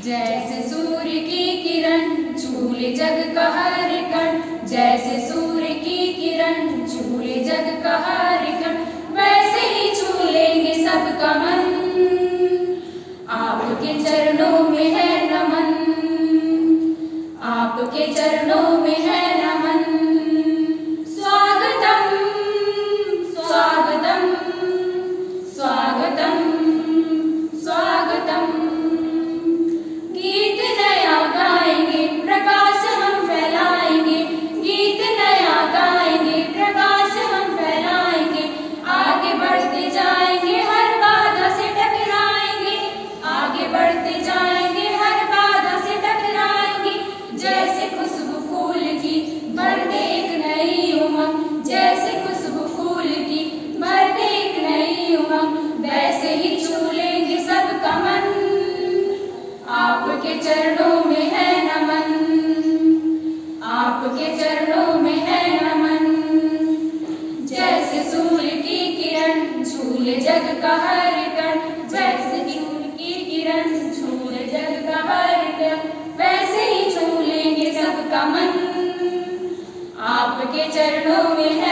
जैसे सूर्य की किरण झूले जग का हर कण, जैसे सूर्य की किरण झूले जग का हर कण, वैसे ही झूलेंगे सबका मन। आपके चरणों में है नमन, आपके चरणों में है नमन। स्वागतम स्वागतम स्वागतम स्वागतम। गीत नया गाएंगे प्रकाश हम फैलाएंगे, गीत नया गाएंगे प्रकाश हम फैलाएंगे। आगे बढ़ते जाएंगे हर बाधा से टकराएंगे, आगे बढ़ते जाएंगे हर बाधा से टकराएंगे। जैसे खुशबू फूल की भरते एक नई उमंग, जैसे खुशबू फूल की भरते एक नई उमंग, वैसे ही छू लेंगे सबका मन। आपके चरणों में है नमन, आपके चरणों में है नमन। जैसे सूर्य की किरण झूले जग का हर कण, जैसे सूर्य की किरण झूले जग का हर कण, वैसे ही छू लेंगे सबका मन। आपके चरणों में है